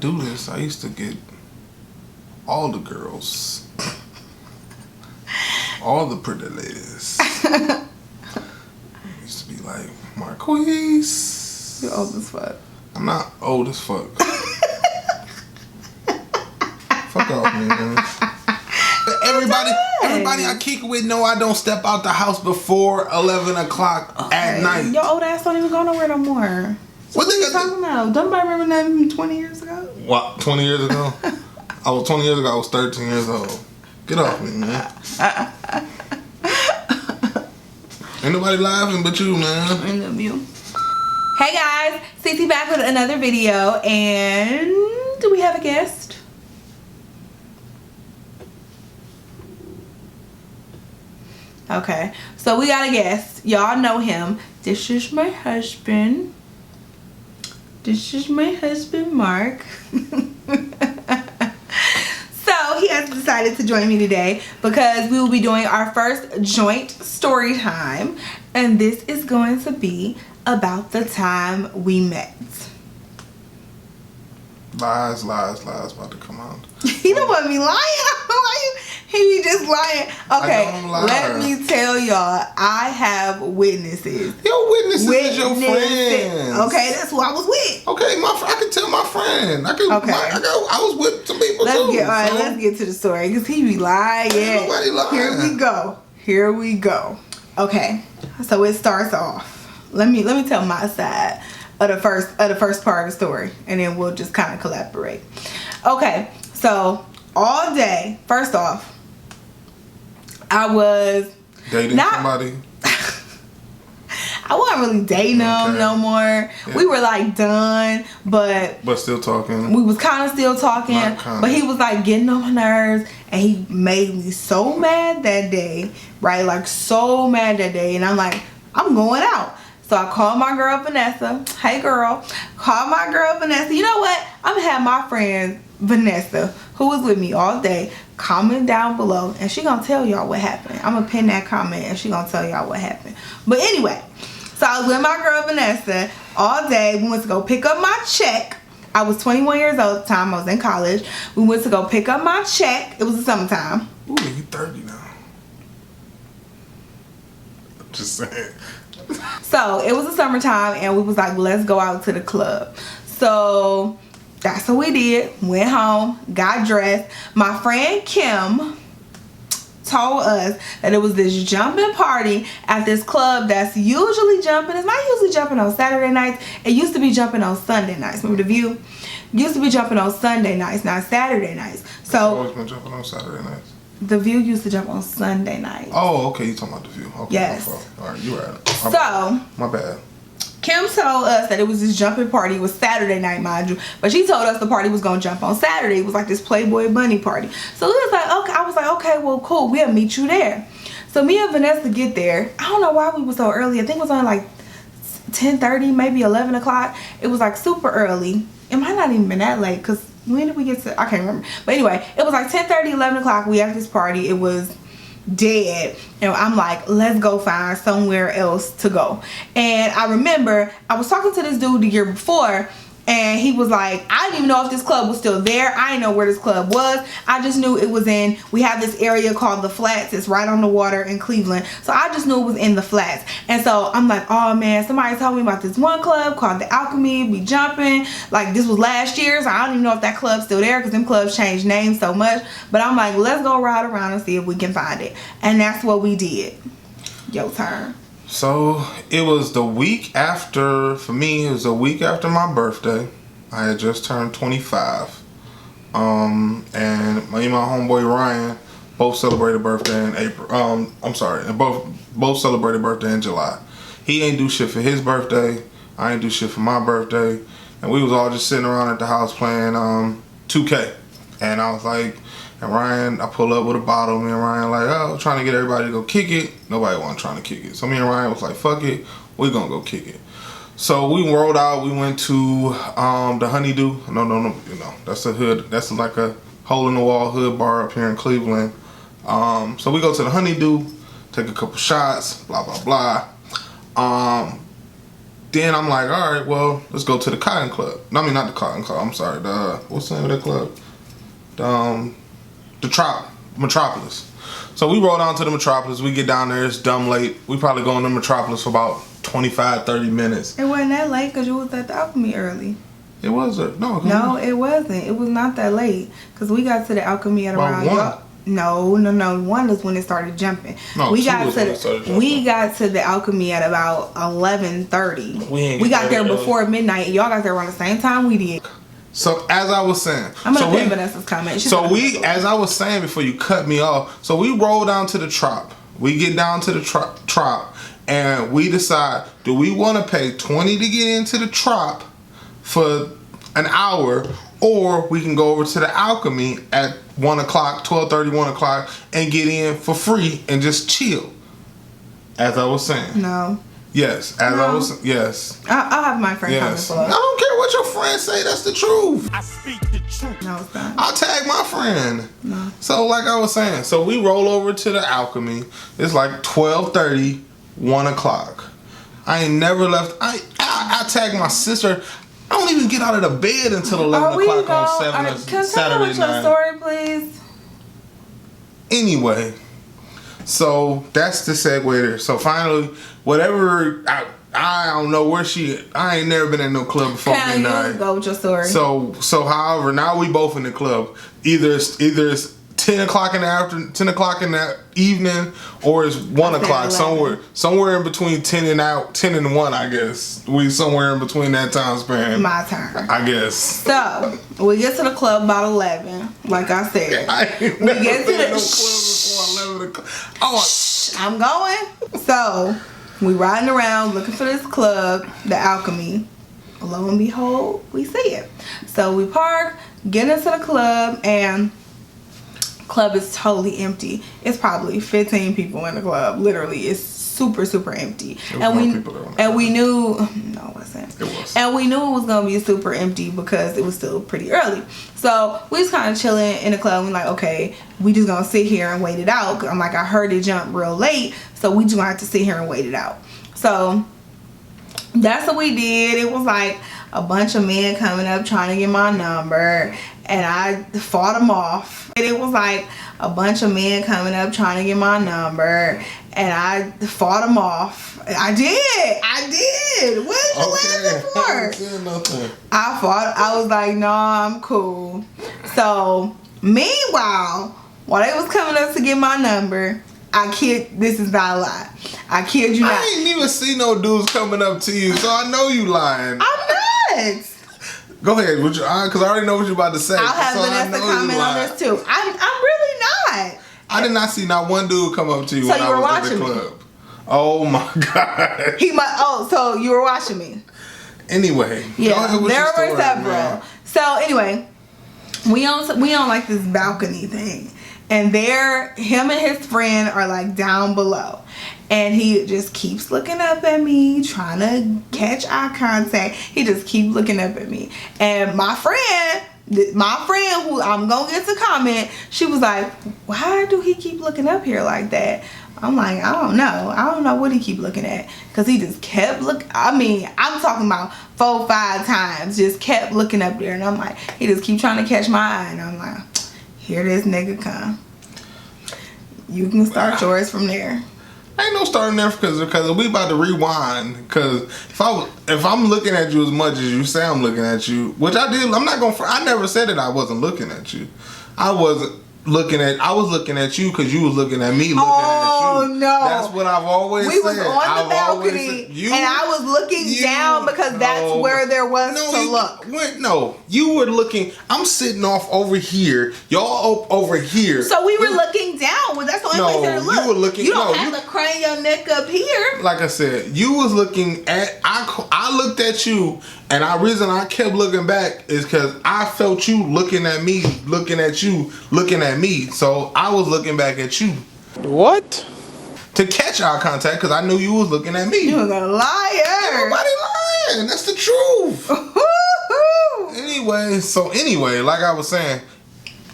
do this, I used to get all the girls. All the pretty ladies. Used to be like, Marquise. You're old as fuck. I'm not old as fuck. Fuck off, man. Everybody I kick it with know I don't step out the house before 11 o'clock at night. Your old ass don't even go nowhere no more. So what are you talking about? Don't nobody remember that from 20 years ago? What, 20 years ago? 20 years ago, I was 13 years old. Get off me, man. Ain't nobody laughing but you, man. I love you. Hey guys, Cece back with another video, and do we have a guest? Okay, so we got a guest. Y'all know him. This is my husband. This is my husband, Mark. So he has decided to join me today because we will be doing our first joint story time, and this is going to be about the time we met. Lies about to come out. He don't want me lying. He be just lying. Okay, let me tell y'all, I have witnesses. Your witnesses is your friends. Okay, that's who I was with. Okay, I can tell my friend. I was with some people too. Let's get to the story because he be lying. Ain't nobody lying. Here we go. Okay, so it starts off. Let me tell my side of the first part of the story, and then we'll just kind of collaborate. Okay, so all day, first off, I was dating somebody. I wasn't really dating him no more. Yeah. We were like done, but still talking. We was kind of still talking, but he was like getting on my nerves, and he made me so mad that day, right? Like so mad that day, and I'm like, I'm going out. So I called my girl Vanessa. Hey girl, call my girl Vanessa. You know what? I'm gonna have my friend Vanessa, who was with me all day, comment down below, and she gonna tell y'all what happened. I'm gonna pin that comment, and she gonna tell y'all what happened. But anyway, so I was with my girl Vanessa all day. We went to go pick up my check. I was 21 years old at the time. I was in college. We went to go pick up my check. It was the summertime. Ooh, you 30 now. I'm just saying. So it was the summertime, and we was like, let's go out to the club. So that's what we did. Went home, got dressed. My friend Kim told us that it was this jumping party at this club that's usually jumping. It's not usually jumping on Saturday nights. It used to be jumping on Sunday nights. Remember the View? Used to be jumping on Sunday nights, not Saturday nights. So it's always been jumping on Saturday nights. The View used to jump on Sunday nights. Oh, okay. You talking about The View? Okay, yes. All right, you right. My bad. Kim told us that it was this jumping party. It was Saturday night, mind you. But she told us the party was going to jump on Saturday. It was like this Playboy Bunny party. So we was like, okay. I was like, okay, well, cool. We'll meet you there. So me and Vanessa get there. I don't know why we were so early. I think it was only like 10:30, maybe 11 o'clock. It was like super early. It might not even been that late because when did we get to? I can't remember. But anyway, it was like 10:30, 11 o'clock. We at this party. It was dead, and I'm like, let's go find somewhere else to go. And I remember I was talking to this dude the year before, and he was like, I didn't even know if this club was still there. I didn't know where this club was. I just knew it was in, we have this area called the Flats. It's right on the water in Cleveland. So I just knew it was in the Flats. And so I'm like, oh man, somebody told me about this one club called the Alchemy. We jumping. Like this was last year, so I don't even know if that club's still there because them clubs changed names so much. But I'm like, let's go ride around and see if we can find it. And that's what we did. Your turn. So it was the week after, for me, it was a week after my birthday. I had just turned 25. And me and my homeboy Ryan both celebrated birthday in April. And both celebrated birthday in July. He ain't do shit for his birthday. I ain't do shit for my birthday. And we was all just sitting around at the house playing 2K. And I was like, and Ryan, I pull up with a bottle. Me and Ryan like, oh, trying to get everybody to go kick it. Nobody wasn't trying to kick it. So me and Ryan was like, fuck it, we gonna go kick it. So we rolled out. We went to the Honeydew. No, you know, that's a hood. That's like a hole in the wall hood bar up here in Cleveland. So we go to the Honeydew, take a couple shots, blah blah blah. then I'm like, all right, well, let's go to the Cotton Club. I mean, not the Cotton Club. I'm sorry. What's the name of that club? The Metropolis. So we roll down to the Metropolis. We get down there. It's dumb late. We probably go in the Metropolis for about 25, 30 minutes. It wasn't that late because you was at the Alchemy early. It was No, it wasn't. It was not that late because we got to the Alchemy at around 1. No. 1 is when it started jumping. No, we 2 got was to when it started jumping. We got to the Alchemy at about 11:30. We got there before midnight. Y'all got there around the same time we did. So as I was saying, I'm gonna pin Vanessa's comment. As I was saying before you cut me off, so we roll down to the Trop. We get down to the Trop, and we decide: do we want to pay $20 to get into the Trop for an hour, or we can go over to the Alchemy at 1 o'clock, 12:30, 1 o'clock, and get in for free and just chill? As I was saying, no. Yes, yes. I'll have my friend comment below. I don't care what your friends say. That's the truth. I speak the truth. No, it's not. I'll tag my friend. No. So like I was saying, so we roll over to the Alchemy. It's like 12:30, 1 o'clock. I ain't never left. I tag my sister. I don't even get out of the bed until 11 o'clock on Saturday with your night. story, please? Anyway, so that's the segue there. So finally, whatever, I don't know where I ain't never been in no club before midnight. Go with your story. So however, now we both in the club. Either it's 10 o'clock in the afternoon, 10 o'clock in the evening, or it's 1 o'clock, somewhere in between 10 and 1, I guess. We somewhere in between that time span. My turn, I guess. So we get to the club about 11. Like I said, I ain't never get to been in no the- club before 11 o'clock. Oh, I'm going. So we riding around looking for this club, the Alchemy. Lo and behold, we see it. So we park, get into the club, and club is totally empty. It's probably 15 people in the club. Literally, it's super empty. And we knew no, it wasn't. It was. And we knew it was gonna be super empty because it was still pretty early. So we was kind of chilling in the club. We like, okay, we just gonna sit here and wait it out. I'm like, I heard it jump real late, so we just gonna have to sit here and wait it out. So that's what we did. It was like a bunch of men coming up trying to get my number, and I fought them off. And it was like a bunch of men coming up trying to get my number, and I fought them off. I did. What did you laughing for? I ain't saying nothing. I was like, nah, I'm cool. So meanwhile, while they was coming up to get my number, this is not a lie. I kid you not. I ain't even see no dudes coming up to you, so I know you lying. I'm not. Go ahead, because I already know what you're about to say. I'll have Vanessa comment on this too. I'm really not. I did not see not one dude come up to you So when you I were was at watching the me? club. Oh my god. So you were watching me. Anyway, Yeah, go ahead with there your were story, several. man. So anyway, we on like this balcony thing, and him and his friend are like down below, and he just keeps looking up at me, trying to catch eye contact. He just keeps looking up at me, and my friend who I'm gonna get to comment, she was like, why do he keep looking up here like that? I'm like, I don't know what he keep looking at, because he just kept looking. I mean, I'm talking about 4-5 times, just kept looking up there, and I'm like, he just keep trying to catch my eye, and I'm like, here this nigga come. You can start yours from there. Ain't no starting there because we about to rewind. Because if I'm looking at you as much as you say I'm looking at you, which I did, I never said that I wasn't looking at you. I was looking at you because you was looking at me looking at you. No. That's what I've always said. We was on the balcony, and I was looking down because that's where there was to look. No, you were looking. I'm sitting off over here. Y'all over here. So we were looking down. Well, that's the only place there to look. You were looking. You don't have to crane your neck up here. Like I said, you was looking at. I looked at you, and the reason I kept looking back is because I felt you looking at me, looking at you, looking at me. So I was looking back at you. What? To catch eye contact, because I knew you was looking at me. You was a liar. Nobody lying. That's the truth. Anyway, like I was saying,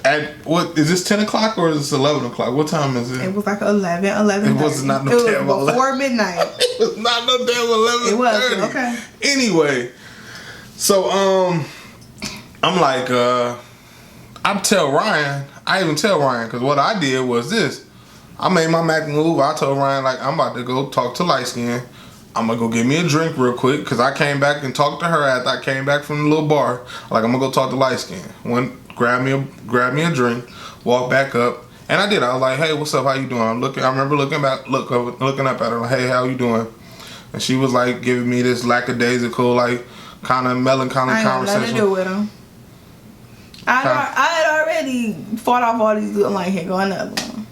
At what is this 10 o'clock or is this 11 o'clock? What time is it? It was like 11. It was not no damn 11. Before midnight. It was not no damn 11. It was okay. Anyway, so I'm like I tell Ryan. I even tell Ryan because what I did was this. I made my Mac move. I told Ryan like I'm about to go talk to Light Skin. I'm gonna go get me a drink real quick because I came back and talked to her after I came back from the little bar. Like I'm gonna go talk to Light Skin. Grab me a drink, walk back up, and I did. I was like, "Hey, what's up? How you doing?" I remember looking up at her. Like, "Hey, how you doing?" And she was like giving me this lackadaisical, like kind of melancholy conversation. Nothing to do with him. I had already fought off all these. I'm like, here go another one.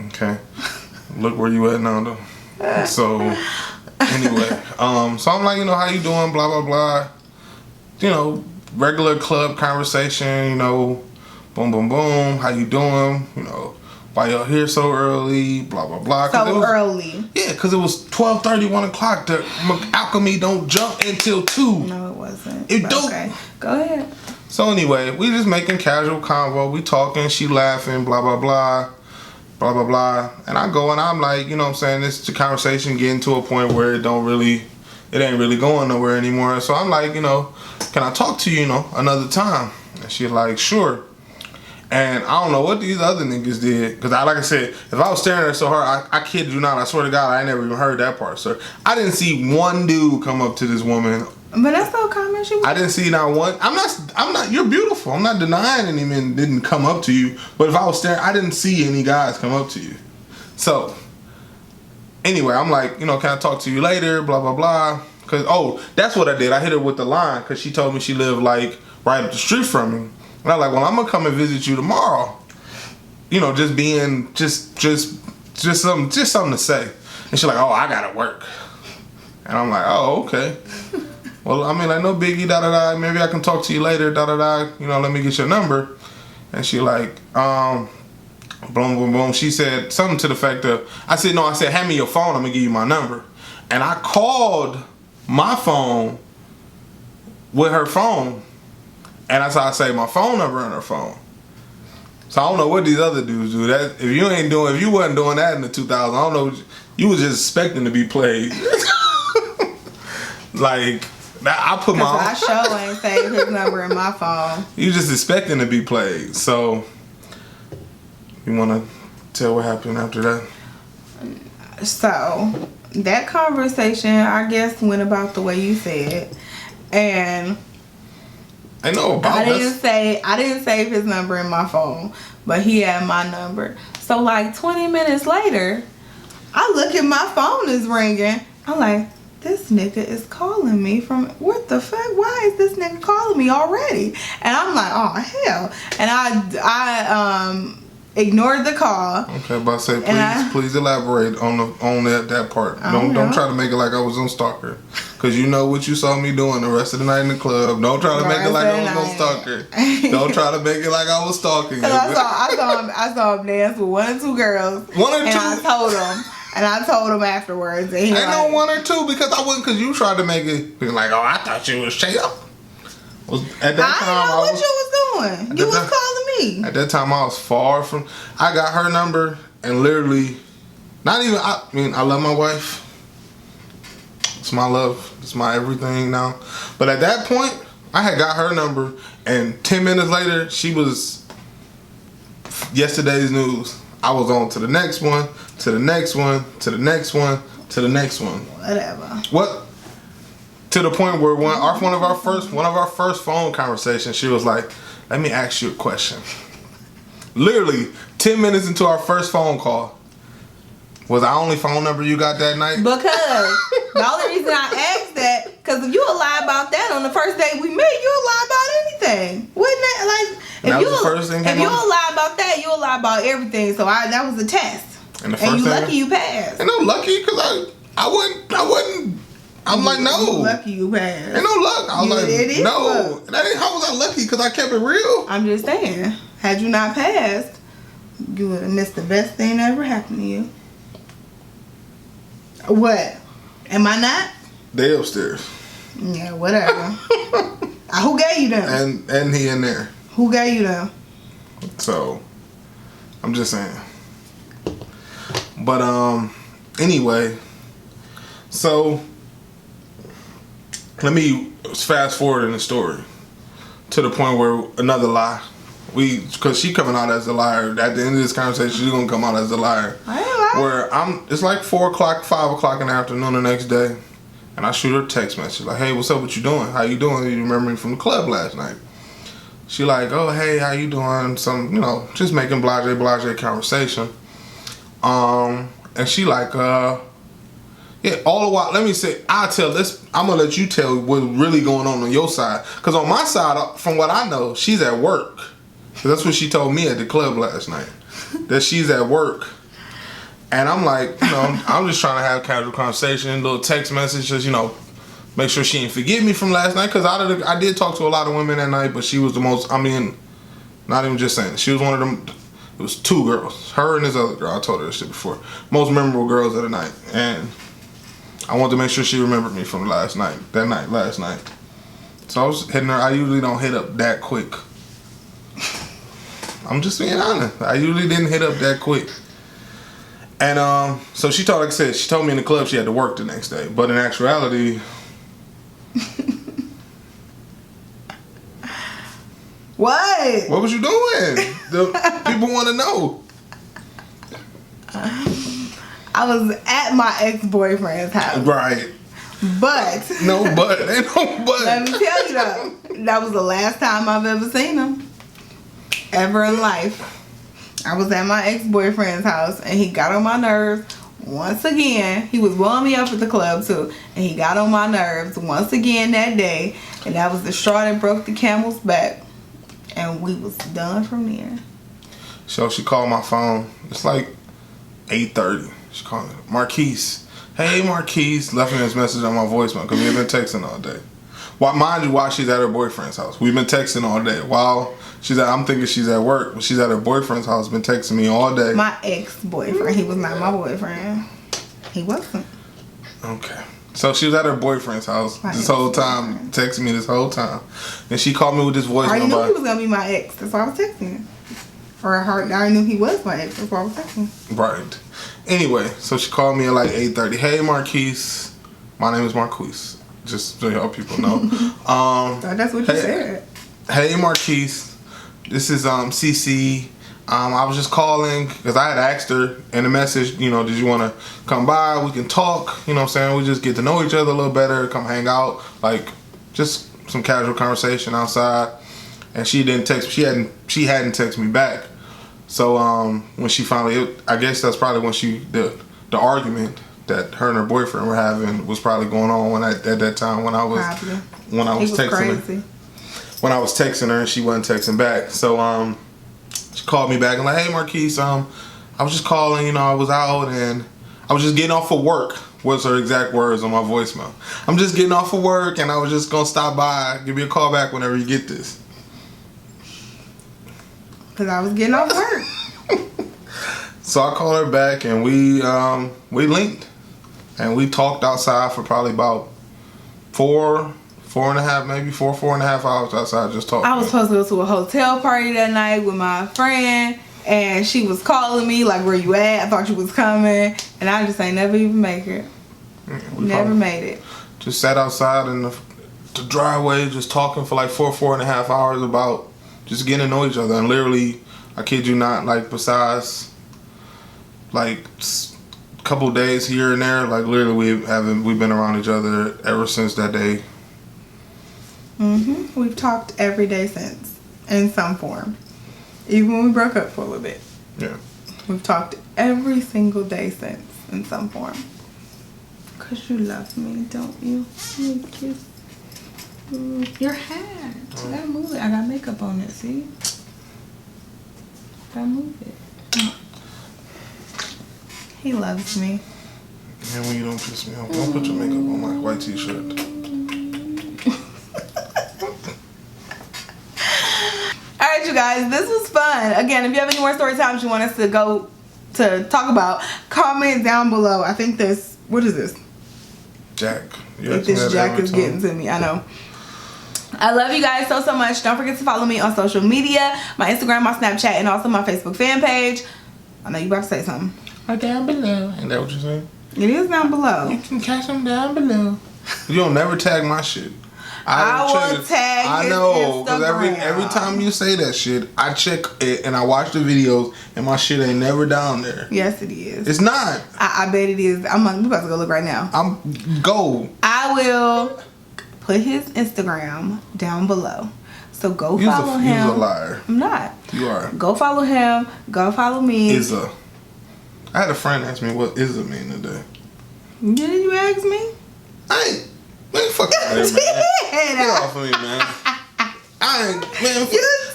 Okay, look where you at now, though. So anyway, so I'm like, how you doing? Blah blah blah. Regular club conversation, boom, boom, boom. How you doing? Why y'all here so early? Blah, blah, blah. So early. Yeah, because it was 12:30, 1 o'clock. The Alchemy don't jump until 2. No, it wasn't. It don't. Okay, go ahead. So anyway, we just making casual convo. We talking, she laughing, blah, blah, blah. Blah, blah, blah. And I go and I'm like, this the conversation getting to a point where it ain't really going nowhere anymore. So I'm like, can I talk to you, another time? And she's like, sure. And I don't know what these other niggas did. Because like I said, if I was staring at her so hard, I kid you not, I swear to God, I ain't never even heard that part, sir. I didn't see one dude come up to this woman. But that's so common. I didn't see not one. I'm not, you're beautiful. I'm not denying any men didn't come up to you. But if I was staring, I didn't see any guys come up to you. So, anyway, I'm like, can I talk to you later? Blah, blah, blah. That's what I did. I hit her with the line because she told me she lived like right up the street from me. And I was like, well, I'm gonna come and visit you tomorrow. Just being just something to say. And she's like, oh, I gotta work. And I'm like, oh, okay. Well, I mean, like no biggie, da da da. Maybe I can talk to you later, da da da. Let me get your number. And she like, boom, boom, boom. She said something to the fact of, I said, hand me your phone. I'm gonna give you my number. And I called my phone with her phone, and that's how I say my phone number on her phone. So I don't know what these other dudes do. That if you wasn't doing that in the 2000s, I don't know. You was just expecting to be played. Like I put my. I sure ain't saved his number in my phone. You just expecting to be played. So you want to tell what happened after that? So that conversation, I guess, went about the way you said, and I know about I didn't save his number in my phone, but he had my number. So like 20 minutes later, I look at my phone is ringing. I'm like, this nigga is calling me from what the fuck? Why is this nigga calling me already? And I'm like, oh hell! And I ignored the call. Okay, but I say please elaborate on that part. Don't try to make it like I was on stalker, because you know what you saw me doing the rest of the night in the club. Don't try to make it like I was no stalker. Don't try to make it like I was stalking you. I saw him dance with 1 or 2 girls. 1 or 2. And I told him afterwards. And he ain't no 1 or 2 because you tried to make it like, oh, I thought you was Shay up. At that time, I didn't know what you was doing. You was calling me. At that time, I was far from. I got her number and literally, not even. I love my wife. It's my love. It's my everything now. But at that point, I had got her number, and 10 minutes later, she was yesterday's news. I was on to the next one, to the next one, to the next one, to the next one. Whatever. What? To the point where one of our first phone conversations, she was like, "Let me ask you a question." Literally 10 minutes into our first phone call. Was the only phone number you got that night? Because the only reason I asked that, because if you would lie about that on the first day we met, you'll lie about anything. Wouldn't it? Like, if you'll lie about that, you'll lie about everything. So that was a test. And you lucky you passed. And I'm lucky because I wasn't. I'm like, no. You lucky you passed. Ain't no luck. I was like, no. How was I lucky? Because I kept it real. I'm just saying, had you not passed, you would have missed the best thing that ever happened to you. What? Am I not? They upstairs. Yeah, whatever. Who gave you them? And he in there. Who gave you them? So, I'm just saying. But, anyway. So, let me fast forward in the story. To the point where another lie. Because she coming out as a liar. At the end of this conversation, she's going to come out as a liar. I ain't lying. Where it's like 4 o'clock, 5 o'clock in the afternoon the next day. And I shoot her a text message. Like, hey, what's up? What you doing? How you doing? You remember me from the club last night? She like, oh, hey, how you doing? Some, just making blase conversation. And she like, yeah, all the while, let me say, I'm going to let you tell what's really going on your side. Because on my side, from what I know, she's at work. That's what she told me at the club last night. That she's at work. And I'm like, I'm just trying to have a casual conversation, little text messages, make sure she didn't forget me from last night. Because I did talk to a lot of women that night, but she was the most, not even just saying. She was one of them, it was 2 girls. Her and this other girl, I told her this shit before. Most memorable girls of the night. And I wanted to make sure she remembered me from last night. So I was hitting her. I usually don't hit up that quick. I'm just being honest. I usually didn't hit up that quick. And so she told me in the club she had to work the next day. But in actuality, what? What was you doing? The people want to know. I was at my ex-boyfriend's house. Right. But Ain't no but. Let me tell you though, that was the last time I've ever seen him. Ever in life. I was at my ex-boyfriend's house and he got on my nerves once again. He was blowing me up at the club too. And he got on my nerves once again that day. And that was the straw that broke the camel's back. And we was done from there. So she called my phone. It's like 8:30. She called me. Marquise. Hey, Marquise. Left me this message on my voicemail because we've been texting all day. Well, mind you, while she's at her boyfriend's house. We've been texting all day. While I'm thinking she's at work, but she's at her boyfriend's house, been texting me all day. My ex-boyfriend. He was not my boyfriend. He wasn't. Okay. So she was at her boyfriend's house this whole time, texting me this whole time. And she called me with this voicemail. I already knew he was going to be my ex. That's why I was texting him. Or I already knew he was my ex. That's why I was texting him. Right. Anyway, so she called me at like 8:30. Hey, Marquise. My name is Marquise. Just so y'all people know. That's what you said. Hey, Marquise. This is CC. I was just calling because I had asked her in the message, did you want to come by? We can talk. You know what I'm saying? We just get to know each other a little better. Come hang out. Like, just some casual conversation outside. And she didn't text. She hadn't texted me back. So when she finally, I guess that's probably when the argument that her and her boyfriend were having was probably going on at that time when I was texting crazy. her. When I was texting her and she wasn't texting back. So she called me back and like, hey Marquise, I was just calling, I was out and I was just getting off of work. Was her exact words on my voicemail. I'm just getting off of work and I was just gonna stop by, give me a call back whenever you get this. Because I was getting off work. So I called her back and we linked. And we talked outside for probably about 4 and a half hours outside just talking. I was supposed to go to a hotel party that night with my friend. And she was calling me like, where you at? I thought you was coming. And I just ain't never even make it. Never made it. Just sat outside in the driveway just talking for like 4 and a half hours about just getting to know each other. And literally, I kid you not, like besides like a couple days here and there, like literally we've been around each other ever since that day. We've talked every day since, in some form. Even when we broke up for a little bit. Yeah. We've talked every single day since, in some form. Because you love me, don't you? Kiss. Your hat. I gotta move it. I got makeup on it, see? Gotta move it. He loves me. And when you don't piss me off, don't put your makeup on my white t-shirt. Alright, you guys, this was fun. Again, if you have any more story times you want us to go to talk about, comment down below. I think this, what is this? Jack. This Jack is getting to me, I know. I love you guys so much. Don't forget to follow me on social media, my Instagram, my Snapchat, and also my Facebook fan page. I know you about to say something. Right down below. Ain't that what you're saying? It is down below. You can catch them down below. You don't never tag my shit. I will tag I his know, because Instagram. every time you say that shit, I check it and I watch the videos and my shit ain't never down there. Yes, it is. It's not. I bet it is. We about to go look right now. Go. I will put his Instagram down below. So go follow him. You're a liar. I'm not. You are. Go follow him. Go follow me. Izza. I had a friend ask me what Izza mean today. Did you ask me? I ain't. Man, fuck out of here, man. Get off of me, man. I ain't. Man,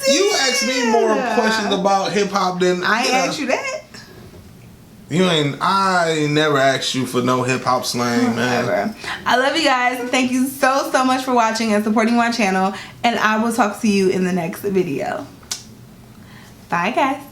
you asked me more questions about hip hop than I ain't asked you that. I ain't never asked you for no hip hop slang, man. I love you guys. Thank you so much for watching and supporting my channel. And I will talk to you in the next video. Bye, guys.